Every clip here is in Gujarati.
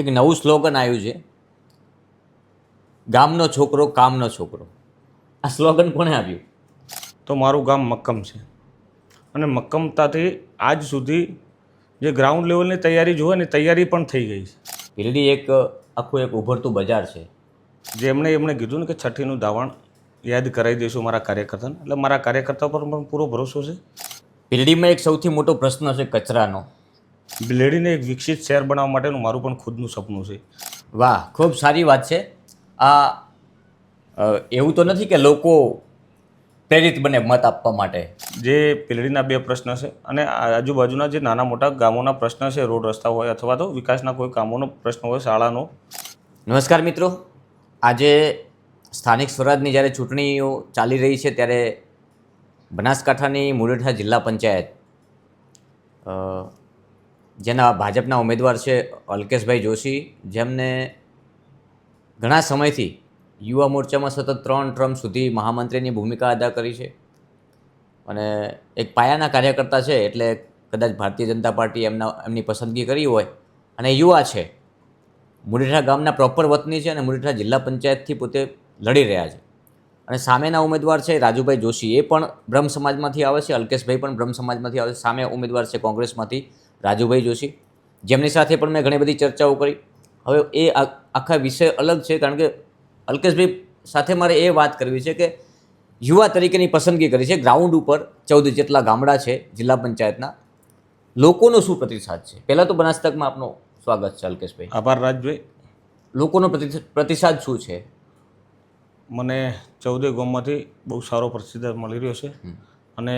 એક નવું સ્લોગન આવ્યું છે, ગામનો છોકરો કામનો છોકરો. આ સ્લોગન કોણે આપ્યું? તો મારું ગામ મક્કમ છે અને મક્કમતાથી આજ સુધી જે ગ્રાઉન્ડ લેવલની તૈયારી જોવે ને તૈયારી પણ થઈ ગઈ છે. ભીલડી એક આખું એક ઉભરતું બજાર છે. જે એમણે કીધું ને કે છઠ્ઠીનું દાવણ યાદ કરાવી દઈશું મારા કાર્યકર્તાને, એટલે મારા કાર્યકર્તા પર પણ પૂરો ભરોસો છે. ભીલડીમાં એક સૌથી મોટો પ્રશ્ન છે કચરાનો. ભીલડીને એક વિકસિત શહેર બનાવવા માટેનું મારું પણ ખુદનું સપનું છે. વાહ, ખૂબ સારી વાત છે. આ એવું તો નથી કે લોકો પ્રેરિત બને મત આપવા માટે. જે ભીલડીના બે પ્રશ્ન છે અને આજુબાજુના જે નાના મોટા ગામોના પ્રશ્ન છે, રોડ રસ્તા હોય અથવા તો વિકાસના કોઈ કામોનો પ્રશ્ન હોય, શાળાનો. નમસ્કાર મિત્રો, આજે સ્થાનિક સ્વરાજની જ્યારે ચૂંટણીઓ ચાલી રહી છે ત્યારે બનાસકાંઠાની મુરેઠા જિલ્લા પંચાયત જેના ભાજપના ઉમેદવાર છે અલ્કેશભાઈ જોશી, જેમને ઘણા સમયથી યુવા મોરચામાં સતત 3 ટર્મ સુધી મહામંત્રીની ભૂમિકા અદા કરી છે અને એક પાયાના કાર્યકર્તા છે, એટલે કદાચ ભારતીય જનતા પાર્ટી એમની પસંદગી કરી હોય. અને યુવા છે, મુરેઠા ગામના પ્રોપર વતની છે અને મુરેઠા જિલ્લા પંચાયતથી પોતે લડી રહ્યા છે. અને સામેના ઉમેદવાર છે રાજુભાઈ જોશી, એ પણ બ્રહ્મ સમાજમાંથી આવે છે. અલ્કેશભાઈ પણ બ્રહ્મ સમાજમાંથી આવે છે. સામે ઉમેદવાર છે કોંગ્રેસમાંથી રાજુભાઈ જોશી, જેમની સાથે પણ મેં ઘણી બધી ચર્ચાઓ કરી. હવે એ આખા વિષય અલગ છે, કારણ કે અલ્કેશભાઈ સાથે મારે એ વાત કરવી છે કે યુવા તરીકેની પસંદગી કરી છે. ગ્રાઉન્ડ ઉપર 14 જેટલા ગામડા છે જિલ્લા પંચાયતના, લોકોનો શું પ્રતિસાદ છે? પહેલાં તો બનાસકાંઠામાં આપનું સ્વાગત છે અલ્કેશભાઈ. આભાર રાજભાઈ. લોકોનો પ્રતિસાદ શું છે? મને 14 ગામમાંથી બહુ સારો પ્રતિસાદ મળી રહ્યો છે અને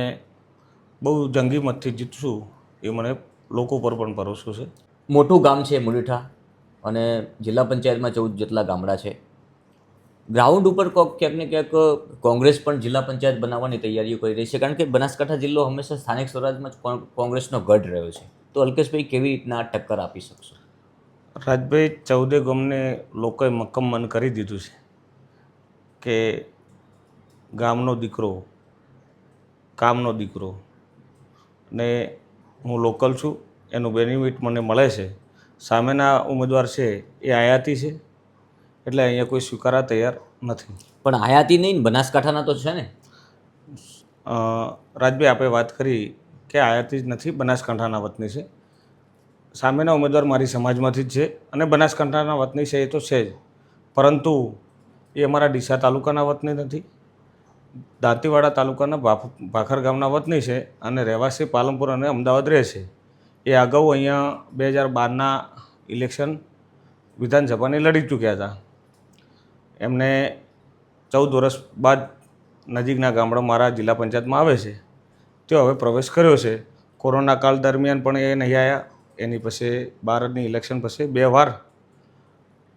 બહુ જંગી મતથી જીતશું એ મને લોકો પર પણ ભરોસો છે. મોટું ગામ છે મુરેઠા અને જિલ્લા પંચાયતમાં 14 જેટલા ગામડા છે. ગ્રાઉન્ડ ઉપર ક્યાંક ને ક્યાંક કોંગ્રેસ પણ જિલ્લા પંચાયત બનાવવાની તૈયારીઓ કરી રહી છે, કારણ કે બનાસકાંઠા જિલ્લો હંમેશા સ્થાનિક સ્વરાજમાં જ કોંગ્રેસનો ગઢ રહ્યો છે. તો અલ્કેશભાઈ કેવી રીતના ટક્કર આપી શકશો? રાજભાઈ, 14 ગામને લોકોએ મક્કમ મન કરી દીધું છે કે ગામનો દીકરો કામનો દીકરો, ને હું લોકલ છું એનું બેનિફિટ મને મળે છે. સામેના ઉમેદવાર છે એ આયાતી છે, એટલે અહીંયા કોઈ સ્વીકારવા તૈયાર નથી. પણ આયાતી નહીં, બનાસકાંઠાના તો છે ને. રાજભાઈ, આપણે વાત કરી કે આયાતી જ નથી, બનાસકાંઠાના વતની છે. સામેના ઉમેદવાર મારી સમાજમાંથી જ છે અને બનાસકાંઠાના વતની છે, એ તો છે જ, પરંતુ એ અમારા ડીસા તાલુકાના વતની નથી. દાંતીવાડા તાલુકાના ભાખર ગામના વતની છે અને રહેવાસી પાલનપુર અને અમદાવાદ રહે છે. એ અગાઉ અહીંયા 2012ના ઇલેક્શન વિધાનસભાની લડી ચૂક્યા હતા. એમને 14 વર્ષ બાદ નજીકના ગામડા મારા જિલ્લા પંચાયતમાં આવે છે. તેઓ હવે પ્રવેશ કર્યો છે. કોરોના કાળ દરમિયાન પણ એ નહીં આવ્યા. એની પછી 12ની ઇલેક્શન પછી 2 વાર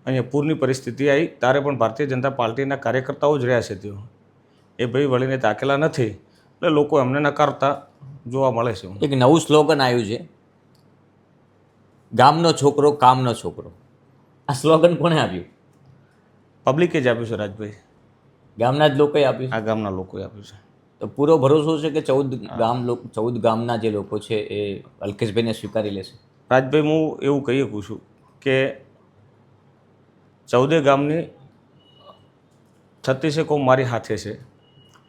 અહીંયા પૂરની પરિસ્થિતિ આવી, ત્યારે પણ ભારતીય જનતા પાર્ટીના કાર્યકર્તાઓ જ રહ્યા છે. તેઓ એ ભાઈ વળીને તાકેલા નથી, એટલે લોકો એમને નકારતા જોવા મળે છે. એક નવું સ્લોગન આવ્યું છે, ગામનો છોકરો કામનો છોકરો. આ સ્લોગન કોણે આપ્યું? પબ્લિકે જ આપ્યું છે રાજભાઈ. ગામના જ લોકોએ આપ્યું? આ ગામના લોકોએ આપ્યું છે. તો પૂરો ભરોસો છે કે 14 ગામના જે લોકો છે એ અલ્કેશભાઈને સ્વીકારી લેશે? રાજભાઈ, હું એવું કહી શકું છું કે 14 ગામની 36 કોમ મારી સાથે છે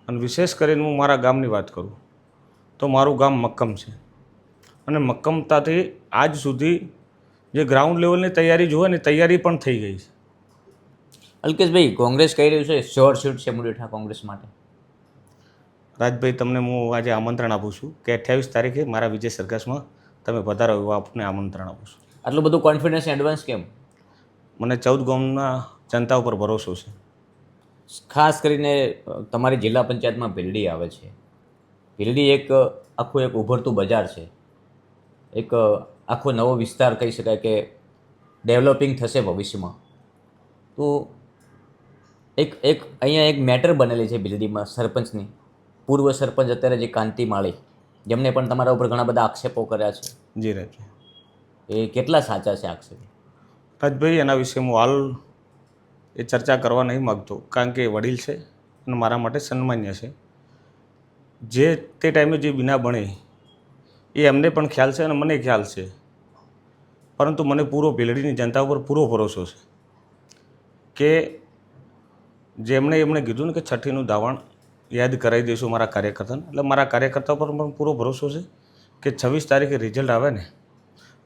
અને વિશેષ કરીને હું મારા ગામની વાત કરું તો મારું ગામ મક્કમ છે અને મક્કમતાથી આજ સુધી જે ગ્રાઉન્ડ લેવલની તૈયારી જોવે ને તૈયારી પણ થઈ ગઈ છે. અલ્કેશભાઈ, કોંગ્રેસ કહી રહ્યું છે શ્યોર સીટ છે મુરેઠા કોંગ્રેસ માટે. રાજભાઈ, તમને હું આજે આમંત્રણ આપું છું કે 28 તારીખે મારા વિજય સરઘસમાં તમે વધારો એવા આપને આમંત્રણ આપું છું. આટલું બધું કોન્ફિડન્સ એડવાન્સ કેમ? મને 14 ગામના જનતા ઉપર ભરોસો છે. ખાસ કરીને તમારી જિલ્લા પંચાયતમાં ભીલડી આવે છે. ભીલડી એક આખું એક ઉભરતું બજાર છે, એક આખો નવો વિસ્તાર કહી શકાય કે ડેવલપિંગ થશે ભવિષ્યમાં. તો એક અહીંયા એક મેટર બનેલી છે ભીલડીમાં સરપંચની. પૂર્વ સરપંચ અત્યારે જે કાંતિ માળી, જેમને પણ તમારા ઉપર ઘણા બધા આક્ષેપો કર્યા છે. જી રાજભાઈ. એ કેટલા સાચા છે આક્ષેપ? રાજભાઈ, એના વિશે હું હાલ એ ચર્ચા કરવા નહીં માગતો, કારણ કે એ વડીલ છે અને મારા માટે સન્માન્ય છે. જે તે ટાઈમે જે વિના બને એ એમને પણ ખ્યાલ છે અને મને ખ્યાલ છે. પરંતુ મને પૂરો ભીલડીની જનતા ઉપર પૂરો ભરોસો છે કે એમણે કીધું ને કે છઠ્ઠીનું ધાવણ યાદ કરાવી દઈશું મારા કાર્યકર્તાને, એટલે મારા કાર્યકર્તા પર પણ પૂરો ભરોસો છે કે 26 તારીખે રિઝલ્ટ આવે ને,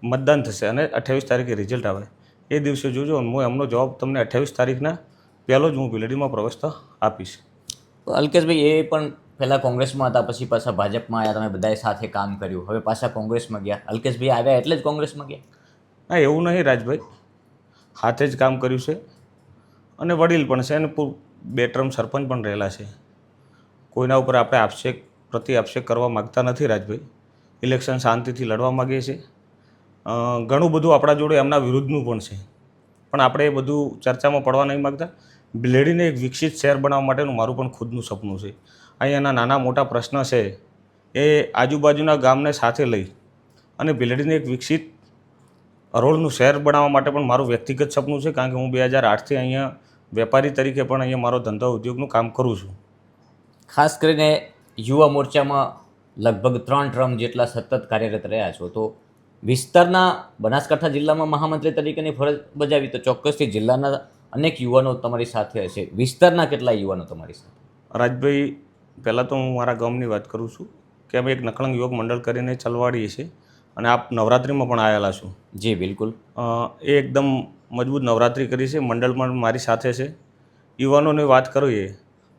મતદાન થશે અને 28 તારીખે રિઝલ્ટ આવે એ દિવસે જોજો, હું એમનો જવાબ તમને 28 તારીખના પહેલો જ હું ભીલડીમાં પ્રવેશતા આપીશ. અલ્કેશભાઈ, એ પણ પહેલાં કોંગ્રેસમાં હતા, પછી પાછા ભાજપમાં આવ્યા, તમે બધાએ સાથે કામ કર્યું, હવે પાછા કોંગ્રેસમાં ગયા. અલ્કેશભાઈ આવ્યા એટલે જ કોંગ્રેસમાં ગયા? ના, એવું નહીં રાજભાઈ, હાથે જ કામ કર્યું છે અને વડીલ પણ છે અને 2 ટર્મ સરપંચ પણ રહેલા છે. કોઈના ઉપર આપણે આક્ષેપ કરવા માગતા નથી રાજભાઈ. ઇલેક્શન શાંતિથી લડવા માગીએ છીએ. ઘણું બધું આપણા જોડે એમના વિરુદ્ધનું પણ છે, પણ આપણે એ બધું ચર્ચામાં પડવા નહીં માગતા. ભીલડીને એક વિકસિત શહેર બનાવવા માટેનું મારું પણ ખુદનું સપનું છે. અહીંયાના નાના મોટા પ્રશ્ન છે એ આજુબાજુના ગામને સાથે લઈ અને ભીલડીને એક વિકસિત હરોળનું શહેર બનાવવા માટે પણ મારું વ્યક્તિગત સપનું છે, કારણ કે હું 2008થી અહીંયા વેપારી તરીકે પણ અહીંયા મારો ધંધા ઉદ્યોગનું કામ કરું છું. ખાસ કરીને યુવા મોરચામાં લગભગ 3 ટર્મ જેટલા સતત કાર્યરત રહ્યા છો, તો વિસ્તારના બનાસકાંઠા જિલ્લામાં મહામંત્રી તરીકેની ફરજ બજાવી, તો ચોક્કસથી જિલ્લાના અનેક યુવાનો તમારી સાથે હશે. વિસ્તારના કેટલા યુવાનો તમારી સાથે? રાજભાઈ, પહેલાં તો હું મારા ગામની વાત કરું છું કે અમે એક નકળંગ યુવક મંડળ કરીને ચલવાડીએ છીએ અને આપ નવરાત્રિમાં પણ આવેલા છું. જી બિલકુલ. એ એકદમ મજબૂત નવરાત્રિ કરી છે, મંડળમાં મારી સાથે છે. યુવાનોની વાત કરીએ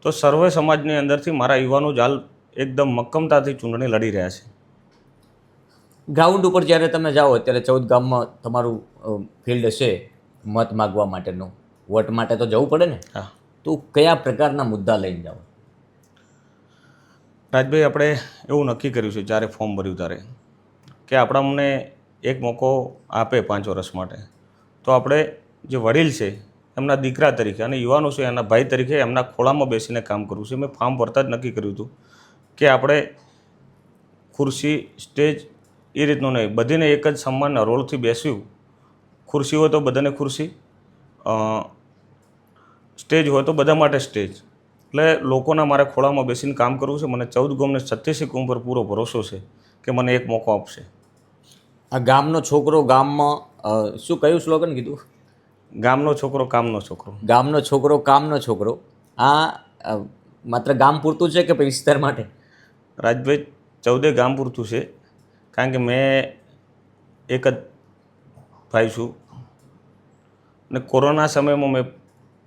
તો સર્વે સમાજની અંદરથી મારા યુવાનો જ હાલ એકદમ મક્કમતાથી ચૂંટણી લડી રહ્યા છે. ગ્રાઉન્ડ ઉપર જ્યારે તમે જાઓ, અત્યારે 14 ગામમાં તમારું ફિલ્ડ હશે મત માગવા માટેનું, વોટ માટે તો જવું પડે ને? હા. તો કયા પ્રકારના મુદ્દા લઈને જાઓ? રાજભાઈ, આપણે એવું નક્કી કર્યું છે જ્યારે ફોર્મ ભર્યું ત્યારે કે આપણને એક મોકો આપે 5 વર્ષ માટે, તો આપણે જે વડીલ છે એમના દીકરા તરીકે અને યુવાનો છે એના ભાઈ તરીકે એમના ખોળામાં બેસીને કામ કરવું છે. મેં ફોર્મ ભરતા જ નક્કી કર્યું હતું કે આપણે ખુરશી, સ્ટેજ એ રીતનું નહીં, બધીને એક જ સમાન રોલથી બેસ્યું. ખુરશી હોય તો બધાને ખુરશી, સ્ટેજ હોય તો બધા માટે સ્ટેજ, એટલે લોકોના મારે ખોળામાં બેસીને કામ કરવું છે. મને 14 ગામને 87 ગામ પર પૂરો ભરોસો છે કે મને એક મોકો આપશે. આ ગામનો છોકરો ગામમાં, શું કયું સ્લોગન કીધું? ગામનો છોકરો કામનો છોકરો. ગામનો છોકરો કામનો છોકરો. આ માત્ર ગામ પૂરતું છે કે વિસ્તાર માટે? રાજભાઈ, 14 ગામ પૂરતું છે, કારણ કે મેં એક જ ભાઈ છું અને કોરોના સમયમાં મેં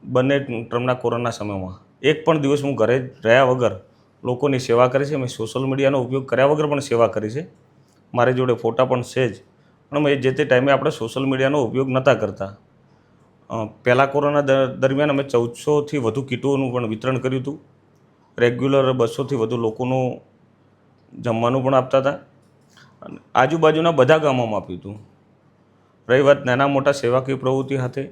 બંને ટર્મના કોરોના સમયમાં એક પણ દિવસ હું ઘરે રહ્યા વગર લોકોની સેવા કરી છે. મેં સોશિયલ મીડિયાનો ઉપયોગ કર્યા વગર પણ સેવા કરી છે. મારી જોડે ફોટા પણ છે જ, પણ મેં જે તે ટાઈમે આપણે સોશિયલ મીડિયાનો ઉપયોગ નહોતા કરતા. પહેલાં કોરોના દરમિયાન અમે 1400થી વધુ કીટોનું પણ વિતરણ કર્યું હતું. રેગ્યુલર 200થી વધુ લોકોનું જમવાનું પણ આપતા હતા અને આજુબાજુના બધા ગામોમાં આપ્યું હતું. રહી વાત નાના મોટા સેવાકીય પ્રવૃત્તિ સાથે,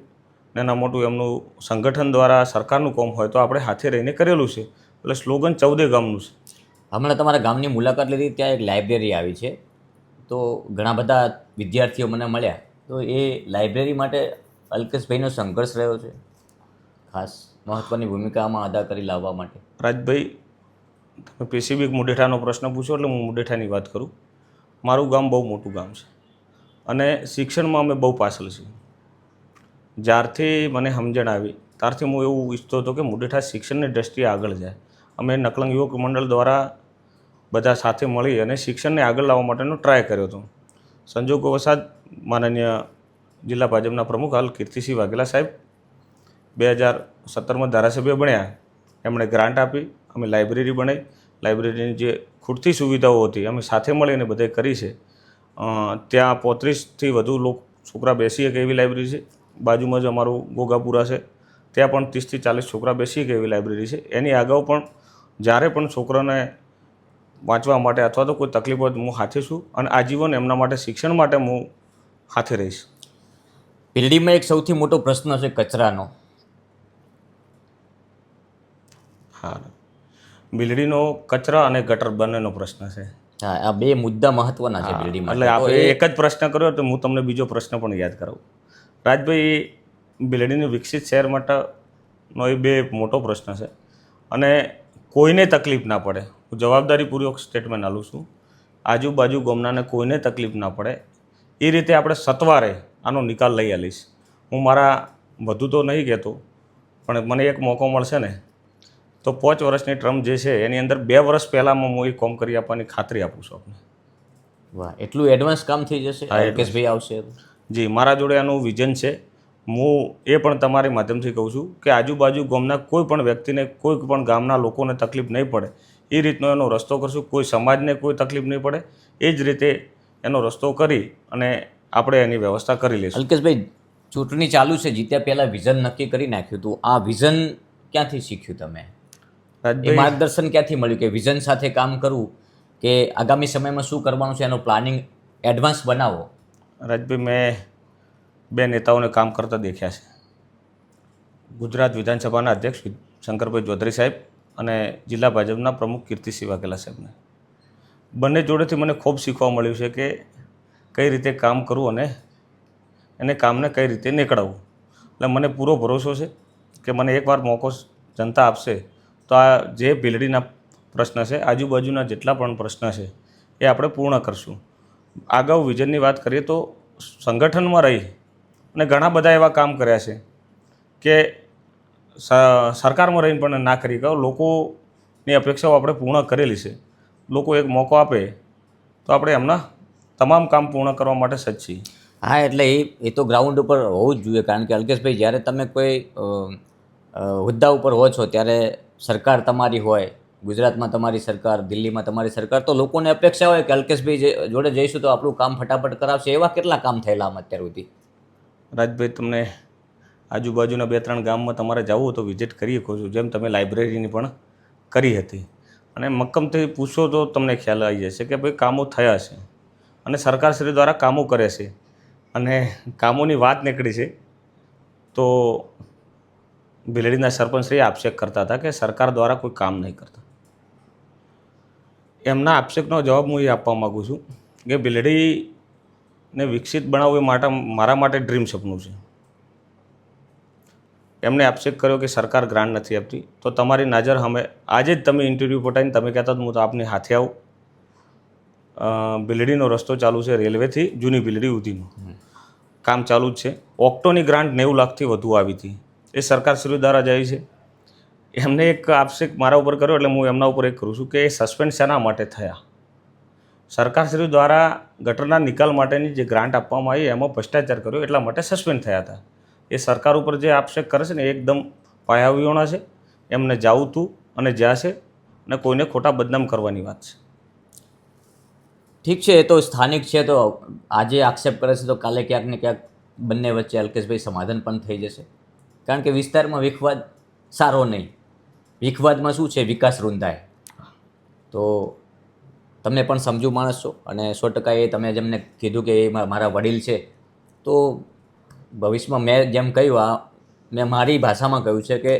નાના મોટું એમનું સંગઠન દ્વારા સરકારનું કામ હોય તો આપણે હાથે રહીને કરેલું છે. એટલે સ્લોગન 14 ગામનું છે. હમણાં તમારા ગામની મુલાકાત લીધી, ત્યાં એક લાઇબ્રેરી આવી છે, તો ઘણા બધા વિદ્યાર્થીઓ મને મળ્યા, તો એ લાઇબ્રેરી માટે અલ્કેશભાઈનો સંઘર્ષ રહ્યો છે, ખાસ મહત્ત્વની ભૂમિકામાં અદા કરી લાવવા માટે. રાજભાઈ, તમે સ્પેસિફિક મુઢેઠાનો પ્રશ્ન પૂછો એટલે હું મુઢેઠાની વાત કરું. મારું ગામ બહુ મોટું ગામ છે અને શિક્ષણમાં અમે બહુ પાછળ છીએ. જ્યારથી મને સમજણ આવી ત્યારથી હું એવું ઈચ્છતો હતો કે મુઢેઠા શિક્ષણની દૃષ્ટિએ આગળ જાય. અમે નકળંગ યુવક મંડળ દ્વારા બધા સાથે મળી અને શિક્ષણને આગળ લાવવા માટેનો ટ્રાય કર્યો હતો. સંજોગોવશાત માનનીય જિલ્લા ભાજપના પ્રમુખ હાલ કીર્તિસિંહ વાઘેલા સાહેબ 2017માં ધારાસભ્ય બન્યા, એમણે ગ્રાન્ટ આપી, અમે લાઇબ્રેરી બનાવી. લાઇબ્રેરીની જે ખૂટતી સુવિધાઓ હતી અમે સાથે મળીને બધે કરી છે. ત્યાં 35થી વધુ છોકરા બેસી શકે એવી લાઇબ્રેરી છે. બાજુમાં જ અમારું ગોગાપુરા છે, ત્યાં પણ 30થી 40 છોકરા બેસી શકે એવી લાઇબ્રેરી છે. એની અગાઉ પણ જ્યારે પણ છોકરાને વાંચવા માટે અથવા તો કોઈ તકલીફ હોય તો હું હાથે છું અને આજીવન એમના માટે શિક્ષણ માટે હું હાથે રહીશ. ભીલડીમાં એક સૌથી મોટો પ્રશ્ન છે કચરાનો. હા, ભીલડીનો કચરા અને ગટર બંનેનો પ્રશ્ન છે. હા, આ બે મુદ્દા મહત્વના છે ભીલડીમાં. એટલે આપણે એક જ પ્રશ્ન કર્યો તો હું તમને બીજો પ્રશ્ન પણ યાદ કરાવું. રાજભાઈ, ભીલડીનું વિકસિત શહેર માટેનો એ બે મોટો પ્રશ્ન છે અને કોઈને તકલીફ ના પડે, હું જવાબદારીપૂર્વક સ્ટેટમેન્ટ આલું છું. આજુબાજુ ગામનાને કોઈને તકલીફ ના પડે એ રીતે આપણે સત્વારે આનો નિકાલ લઈ આવીશ. હું મારા વધુ તો નહીં કહેતો, પણ મને એક મોકો મળશે ને તો 5 વર્ષની ટર્મ જે છે એની અંદર 2 વર્ષ પહેલાંમાં હું એ કામ કરી આપવાની ખાતરી આપું છું આપને. વાહ, એટલું એડવાન્સ કામ થઈ જશે હા, અલ્કેશભાઈ આવશે? જી, મારા જોડે આનું વિઝન છે. હું એ પણ તમારી માધ્યમથી કહું છું કે આજુબાજુ ગામના કોઈ પણ વ્યક્તિને, કોઈ પણ ગામના લોકોને તકલીફ નહીં પડે એ રીતનો એનો રસ્તો કરશું. કોઈ સમાજને કોઈ તકલીફ નહીં પડે એ જ રીતે એનો રસ્તો કરી અને આપણે એની વ્યવસ્થા કરી લઈશું. અલ્કેશભાઈ, ચૂંટણી ચાલુ છે, જીત્યા પહેલાં વિઝન નક્કી કરી નાખ્યું હતું. આ વિઝન ક્યાંથી શીખ્યું તમે? એ રાજભાઈ, માર્ગદર્શન ક્યાંથી મળ્યું કે વિઝન સાથે કામ કરવું, કે આગામી સમયમાં શું કરવાનું છે એનું પ્લાનિંગ એડવાન્સ બનાવો? રાજભાઈ, મેં 2 નેતાઓને કામ કરતા દેખ્યા છે. ગુજરાત વિધાનસભાના અધ્યક્ષ શંકરભાઈ ચૌધરી સાહેબ અને જિલ્લા ભાજપના પ્રમુખ કીર્તિસિંહ વાઘેલા સાહેબને. બંને જોડેથી મને ખૂબ શીખવા મળ્યું છે કે કઈ રીતે કામ કરવું અને એને કામને કઈ રીતે નીકળવું. એટલે મને પૂરો ભરોસો છે કે મને એકવાર મોકો જનતા આપશે તો આ જે ભીલડીના પ્રશ્ન છે, આજુબાજુના જેટલા પણ પ્રશ્ન છે એ આપણે પૂર્ણ કરશું. અગાઉ વિઝનની વાત કરીએ તો સંગઠનમાં રહી અને ઘણા બધા એવા કામ કર્યા છે કે સરકારમાં રહીને પણ ના કરી કહો. લોકોની અપેક્ષાઓ આપણે પૂર્ણ કરેલી છે. લોકો એક મોકો આપે તો આપણે એમના તમામ કામ પૂર્ણ કરવા માટે સજ્જ છીએ. હા, એટલે એ તો ગ્રાઉન્ડ ઉપર હોવું જ જોઈએ. કારણ કે અલ્કેશભાઈ, જ્યારે તમે કોઈ હોદ્દા ઉપર હો છો ત્યારે સરકાર તમારી હોય, ગુજરાતમાં તમારી સરકાર, દિલ્હીમાં તમારી સરકાર, તો લોકોને અપેક્ષા હોય કે અલ્કેશભાઈ જોડે જઈશું તો આપણું કામ ફટાફટ કરાવશે. એવા કેટલા કામ થયેલા આમ અત્યાર સુધી? રાજભાઈ, તમને આજુબાજુના 2-3 ગામમાં તમારે જવું હોય તો વિઝિટ કરી શકો છો. જેમ તમે લાઇબ્રેરીની પણ કરી હતી અને મક્કમથી પૂછો તો તમને ખ્યાલ આવી જશે કે ભાઈ કામો થયા છે અને સરકારશ્રી દ્વારા કામો કરે છે. અને કામોની વાત નીકળી છે તો ભીલડીના સરપંચશ્રી આક્ષેપ કરતા હતા કે સરકાર દ્વારા કોઈ કામ નહીં કરતા. એમના આક્ષેપનો જવાબ હું એ આપવા માગું છું કે ભીલડીને વિકસિત બનાવવું એ મારા માટે ડ્રીમ સપનું છે. એમને આક્ષેપ કર્યો કે સરકાર ગ્રાન્ટ નથી આપતી, તો તમારી નજર સામે આજે જ તમે ઇન્ટરવ્યૂ પટાવીને તમે કહેતા હું તો આપની હાથે આવું. ભીલડીનો રસ્તો ચાલુ છે, રેલવેથી જૂની ભીલડી સુધીનું કામ ચાલુ જ છે. ઓક્ટોની ગ્રાન્ટ 90 લાખથી વધુ આવી હતી, એ સરકારશ્રી દ્વારા જાય છે. એમને એક આક્ષેપ મારા ઉપર કર્યો એટલે હું એમના ઉપર એક કરું છું કે એ સસ્પેન્ડ શેના માટે થયા? સરકારશ્રી દ્વારા ગટરના નિકાલ માટેની જે ગ્રાન્ટ આપવામાં આવી એમાં ભ્રષ્ટાચાર કર્યો એટલા માટે સસ્પેન્ડ થયા હતા. એ સરકાર ઉપર જે આક્ષેપ કરે છે ને એ એકદમ પાયાવિહોણા છે. એમને જાવું તું અને જ્યાં છે અને કોઈને ખોટા બદનામ કરવાની વાત છે. ઠીક છે, એ તો સ્થાનિક છે, તો આજે આક્ષેપ કરે છે તો કાલે ક્યાંક ને ક્યાંક બંને વચ્ચે અલ્કેશભાઈ સમાધાન પણ થઈ જશે. કારણ કે વિસ્તારમાં વિખવાદ સારો નહીં. વિખવાદમાં શું છે, વિકાસ રૂંધાય. તો તમે પણ સમજુ માણસ છો અને 100% એ તમે જેમને કીધું કે એ મારા વડીલ છે, તો ભવિષ્યમાં મેં જેમ કહ્યું, મેં મારી ભાષામાં કહ્યું છે કે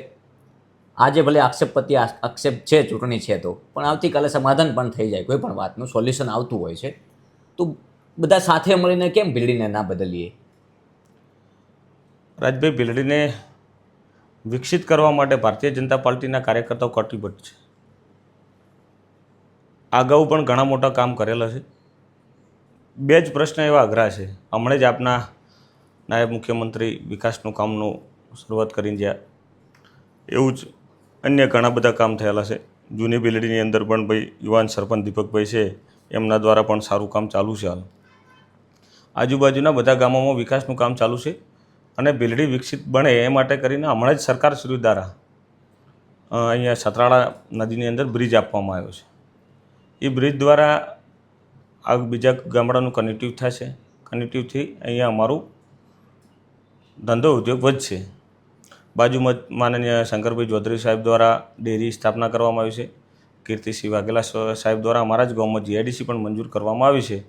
આજે ભલે આક્ષેપ છે, ચૂંટણી છે તો, પણ આવતીકાલે સમાધાન પણ થઈ જાય. કોઈ પણ વાતનું સોલ્યુશન આવતું હોય છે. તો બધા સાથે મળીને કેમ ભીલડીને ના બદલીએ? રાજભાઈ, ભીલડીને વિકસિત કરવા માટે ભારતીય જનતા પાર્ટીના કાર્યકર્તાઓ કટિબદ્ધ છે. અગાઉ પણ ઘણા મોટા કામ કરેલા છે. 2 જ પ્રશ્ન એવા અઘરા છે. હમણાં જ આપના નાયબ મુખ્યમંત્રી વિકાસનું કામનું શરૂઆત કરીને ગયા, એવું જ અન્ય ઘણા બધા કામ થયેલા છે. જૂની ભીલડીની અંદર પણ ભાઈ યુવાન સરપંચ દીપકભાઈ છે, એમના દ્વારા પણ સારું કામ ચાલુ છે. હાલ આજુબાજુના બધા ગામોમાં વિકાસનું કામ ચાલુ છે અને ભીલડી વિકસિત બને એ માટે કરીને હમણાં જ સરકારશ્રી દ્વારા અહીંયા સતરાળા નદીની અંદર બ્રિજ આપવામાં આવ્યો છે. એ બ્રિજ દ્વારા આ બીજા ગામડાનું કનેક્ટિવ થશે. કનેક્ટિવથી અહીંયા અમારું ધંધો ઉદ્યોગ વધશે. બાજુમાં માનનીય શંકરભાઈ ચૌધરી સાહેબ દ્વારા ડેરી સ્થાપના કરવામાં આવી છે. કીર્તિસિંહ વાઘેલા સાહેબ દ્વારા અમારા જ ગામમાં જીઆઈડીસી પણ મંજૂર કરવામાં આવી છે.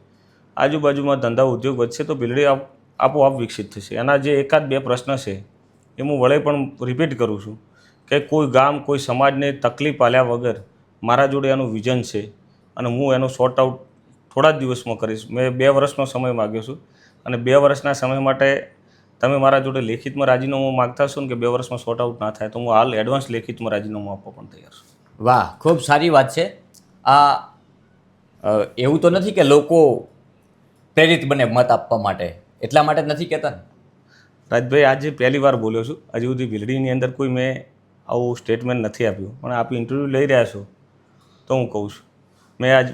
આજુબાજુમાં ધંધા ઉદ્યોગ વધશે તો ભીલડી આપોઆપ વિકસિત થશે. એના જે 1-2 પ્રશ્ન છે એ હું વળે પણ રિપીટ કરું છું કે કોઈ ગામ, કોઈ સમાજને તકલીફ આલ્યા વગર મારા જોડે એનું વિઝન છે અને હું એનું સોર્ટ આઉટ થોડા જ દિવસમાં કરીશ. મેં 2 વર્ષનો સમય માગ્યો છું અને 2 વર્ષના સમય માટે તમે મારા જોડે લેખિતમાં રાજીનામું માગતા હશો ને કે 2 વર્ષમાં સોર્ટ આઉટ ના થાય તો હું હાલ એડવાન્સ લેખિતમાં રાજીનામું આપવા પણ તૈયાર છું. વાહ, ખૂબ સારી વાત છે. આ એવું તો નથી કે લોકો પ્રેરિત બને મત આપવા માટે, એટલા માટે જ નથી કહેતા ને? રાજભાઈ આજે પહેલી વાર બોલ્યો છું, હજી સુધી ભીલડીની અંદર કોઈ મેં આવું સ્ટેટમેન્ટ નથી આપ્યું, પણ આપ ઇન્ટરવ્યૂ લઈ રહ્યા છો તો હું કહું છું. મેં આજ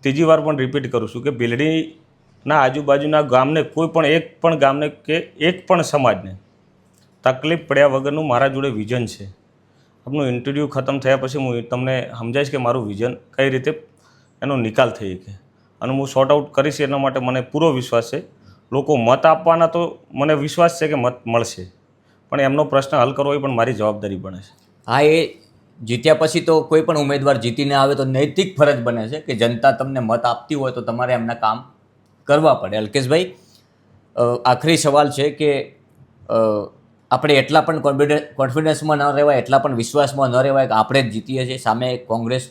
ત્રીજી વાર પણ રિપીટ કરું છું કે ભીલડીના આજુબાજુના ગામને કોઈ પણ એક પણ ગામને કે એક પણ સમાજને તકલીફ પડ્યા વગરનું મારા જોડે વિઝન છે. આપનું ઇન્ટરવ્યૂ ખતમ થયા પછી હું તમને સમજાવીશ કે મારું વિઝન કઈ રીતે એનો નિકાલ થઈ શકે અને હું શોર્ટ આઉટ કરીશ. એના માટે મને પૂરો વિશ્વાસ છે. લોકો મત આપવાના તો મને વિશ્વાસ છે કે મત મળશે, પણ એમનો પ્રશ્ન હલ કરવો એ પણ મારી જવાબદારી બને છે. હા, એ જીત્યા પછી તો કોઈ પણ ઉમેદવાર જીતીને આવે તો નૈતિક ફરજ બને છે કે જનતા તમને મત આપતી હોય તો તમારે એમના કામ કરવા પડે. અલ્કેશભાઈ, આખરી સવાલ છે કે આપણે એટલા પણ કોન્ફિડન્સમાં ન રહેવાય, એટલા પણ વિશ્વાસમાં ન રહેવાય કે આપણે જ જીતીએ છીએ. સામે કોંગ્રેસ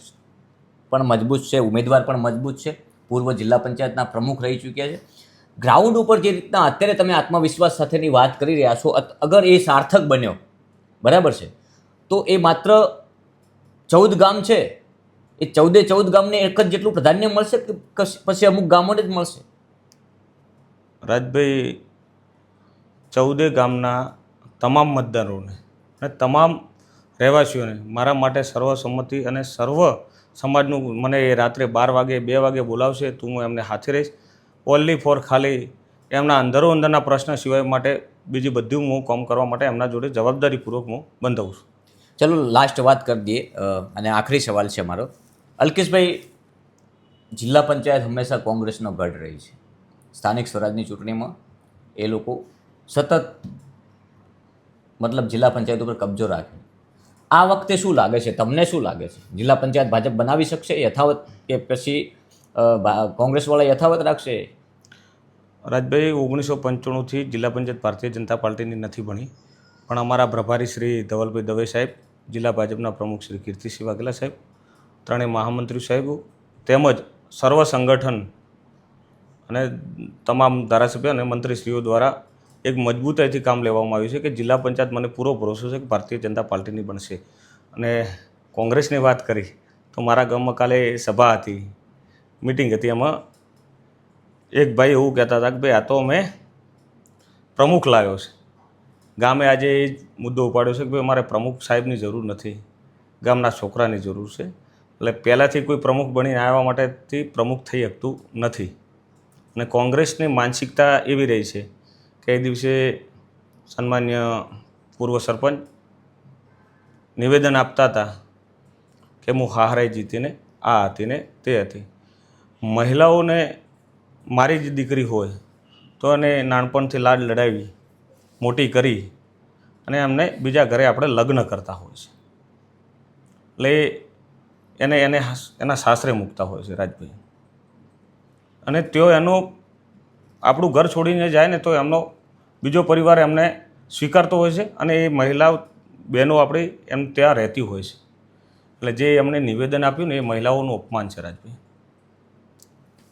પણ મજબૂત છે, ઉમેદવાર પણ મજબૂત છે, પૂર્વ જિલ્લા પંચાયતના પ્રમુખ રહી ચૂક્યા છે. ગ્રાઉન્ડ ઉપર જે રીતના અત્યારે તમે આત્મવિશ્વાસ સાથેની વાત કરી રહ્યા છો, અગર એ સાર્થક બન્યો, બરાબર છે, તો એ માત્ર 14 ગામ છે, એ 14 ગામને એક જ જેટલું પ્રાધાન્ય મળશે કે પછી અમુક ગામોને જ મળશે? રાજભાઈ, 14 ગામના તમામ મતદારોને અને તમામ રહેવાસીઓને મારા માટે સર્વસંમતિ અને સર્વ સમાજનું મને એ રાત્રે 12 વાગે 2 વાગે બોલાવશે તો હું એમને હાથે રહીશ. ઓનલી ફોર ખાલી એમના અંદરોઅંદરના પ્રશ્ન સિવાય માટે બીજી બધું હું કામ કરવા માટે એમના જોડે જવાબદારીપૂર્વક હું બંધાવું છું. ચલો લાસ્ટ વાત કરી દઈએ અને આખરી સવાલ છે મારો. અલ્કેશભાઈ, જિલ્લા પંચાયત હંમેશા કોંગ્રેસનો ગઢ રહી છે. સ્થાનિક સ્વરાજની ચૂંટણીમાં એ લોકો સતત મતલબ જિલ્લા પંચાયત ઉપર કબજો રાખે. આ વખતે શું લાગે છે તમને, શું લાગે છે જિલ્લા પંચાયત ભાજપ બનાવી શકશે યથાવત, કે પછી કોંગ્રેસવાળા યથાવત રાખશે? રાજભાઈ, 1995થી જિલ્લા પંચાયત ભારતીય જનતા પાર્ટીની નથી બની, પણ અમારા પ્રભારી શ્રી ધવલભાઈ દવે સાહેબ, જિલ્લા ભાજપના પ્રમુખ શ્રી કીર્તિસિંહ વાઘેલા સાહેબ, ત્રણેય મહામંત્રી સાહેબો તેમજ સર્વ સંગઠન અને તમામ ધારાસભ્ય અને મંત્રીશ્રીઓ દ્વારા એક મજબૂતાઈથી કામ લેવામાં આવ્યું છે કે જિલ્લા પંચાયત મને પૂરો ભરોસો છે કે ભારતીય જનતા પાર્ટીની બનશે. અને કોંગ્રેસની વાત કરી તો મારા ગામમાં કાલે સભા હતી, મિટિંગ હતી, એમાં એક ભાઈ એવું કહેતા હતા કે ભાઈ આ તો મેં પ્રમુખ લાવ્યો છે. ગામે આજે એ જ મુદ્દો ઉપાડ્યો છે કે ભાઈ અમારે પ્રમુખ સાહેબની જરૂર નથી, ગામના છોકરાની જરૂર છે. એટલે પહેલાંથી કોઈ પ્રમુખ બનીને આવવા માટેથી પ્રમુખ થઈ શકતું નથી. અને કોંગ્રેસની માનસિકતા એવી રહી છે કે એ દિવસે સન્માન્ય પૂર્વ સરપંચ નિવેદન આપતા હતા કે હું હારાઈ જીતીને આ હતી ને તે હતી. મહિલાઓને મારી જ દીકરી હોય તો એને નાનપણથી લાડ લડાવી મોટી કરી અને એમને બીજા ઘરે આપણે લગ્ન કરતા હોય છે, એટલે એને એને એના સાસરે મૂકતા હોય છે રાજભાઈ. અને તેઓ એનો આપણું ઘર છોડીને જાય ને તો એમનો બીજો પરિવાર એમને સ્વીકારતો હોય છે અને એ મહિલાઓ બહેનો આપણી એમ ત્યાં રહેતી હોય છે. એટલે જે એમને નિવેદન આપ્યું ને એ મહિલાઓનું અપમાન છે રાજભાઈ.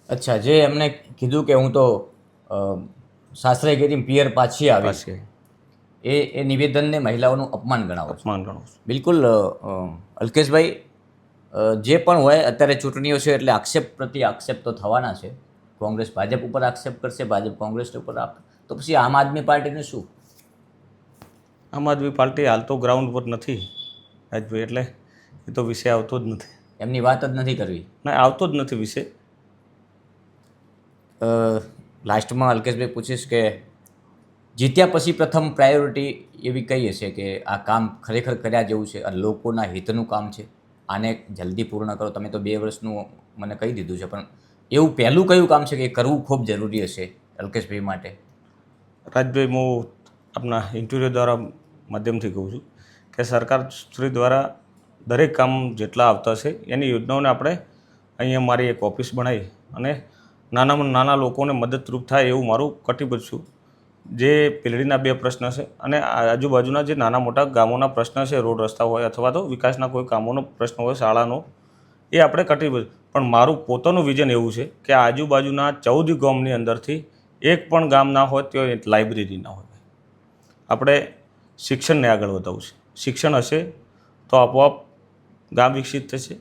અચ્છા, જે એમને કીધું કે હું તો સાસરે ગઈ પિયર પાછી આવી, એ નિવેદનને મહિલાઓનું અપમાન ગણાવો છો? અપમાન ગણો. બિલકુલ. અલ્કેશભાઈ, જે પણ હોય અત્યારે ચૂંટણીઓ છે એટલે આક્ષેપ પ્રતિ આક્ષેપ તો થવાના છે. કોંગ્રેસ ભાજપ ઉપર આક્ષેપ કરશે, ભાજપ કોંગ્રેસ ઉપર તો પછી આમ આદમી પાર્ટીને શું? આમ આદમી પાર્ટી હાલ તો ગ્રાઉન્ડ પર નથી રાજભાઈ, એટલે એ તો વિષય આવતો જ નથી. એમની વાત જ નથી કરવી? ના, આવતો જ નથી વિષય. લાસ્ટમાં અલ્કેશભાઈ પૂછીશ કે જીત્યા પછી પ્રથમ પ્રાયોરિટી એવી કઈ હશે કે આ કામ ખરેખર કર્યા જેવું છે અને લોકોના હિતનું કામ છે, આને જલ્દી પૂર્ણ કરો? તમે તો 2 વર્ષનું મને કહી દીધું છે, પણ એવું પહેલું કયું કામ છે કે કરવું ખૂબ જરૂરી હશે અલ્કેશભાઈ માટે? રાજભાઈ, હું આપણા ઇન્ટરવ્યૂ દ્વારા માધ્યમથી કહું છું કે સરકાર શ્રી દ્વારા દરેક કામ જેટલા આવતા છે એની યોજનાઓને આપણે અહીંયા મારી એક ઓફિસ બનાવી અને નાનામાં નાના લોકોને મદદરૂપ થાય એવું મારું કટિબદ્ધ છું. જે પેઢીના 2 પ્રશ્ન છે અને આજુબાજુના જે નાના મોટા ગામોના પ્રશ્ન છે, રોડ રસ્તા હોય અથવા તો વિકાસના કોઈ કામોનો પ્રશ્ન હોય, શાળાનો, એ આપણે કટિબદ્ધ. પણ મારું પોતાનું વિઝન એવું છે કે આજુબાજુના 14 ગામની અંદરથી એક પણ ગામ ના હોય ત્યાં એક લાઇબ્રેરી ના હોય. આપણે શિક્ષણને આગળ વધારવું છે. શિક્ષણ હશે તો આપોઆપ ગામ વિકસિત થશે,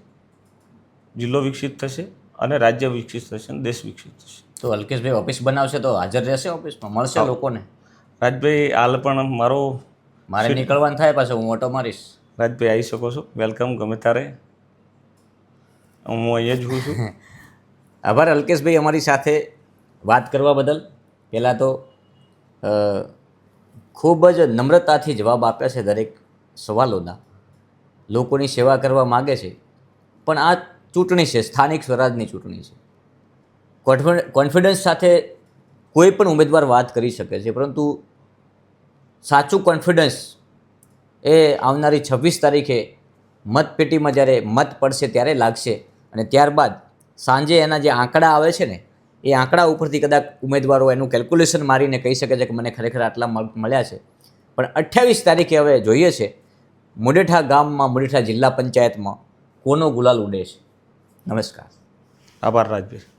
જિલ્લો વિકસિત થશે અને રાજ્ય વિકસિત થશે અને દેશ વિકસિત થશે. તો અલ્કેશભાઈ ઓફિસ બનાવશે તો હાજર રહેશે ઓફિસમાં, મળશે લોકોને? રાજભાઈ હાલ પણ મારો મારે નીકળવાનું થાય પાછું, હું ઓટો મારીશ. રાજભાઈ આવી શકો છો, વેલકમ ગમે ત્યારે, હું અહીંયા જ છું. આભાર અલ્કેશભાઈ અમારી સાથે વાત કરવા બદલ. પહેલાં તો ખૂબ જ નમ્રતાથી જવાબ આપ્યા છે દરેક સવાલોના. લોકોની સેવા કરવા માગે છે, પણ આ ચૂંટણી છે, સ્થાનિક સ્વરાજની ચૂંટણી છે. કોન્ફિડન્સ સાથે કોઈ પણ ઉમેદવાર વાત કરી શકે છે, પરંતુ સાચું કોન્ફિડન્સ એ આવનારી 26 તારીખે મતપેટીમાં જ્યારે મત પડશે ત્યારે લાગશે. અને ત્યારબાદ સાંજે એના જે આંકડા આવે છે ને, એ આંકડા ઉપરથી કદાચ ઉમેદવારો એનું કેલ્ક્યુલેશન મારીને કહી શકે છે કે મને ખરેખર આટલા મળ્યા છે. પણ 28 તારીખે હવે જોઈએ છે મુડેઠા ગામમાં, મુડેઠા જિલ્લા પંચાયતમાં કોનો ગુલાલ ઉડે છે. નમસ્કાર. આભાર રાજભાઈ.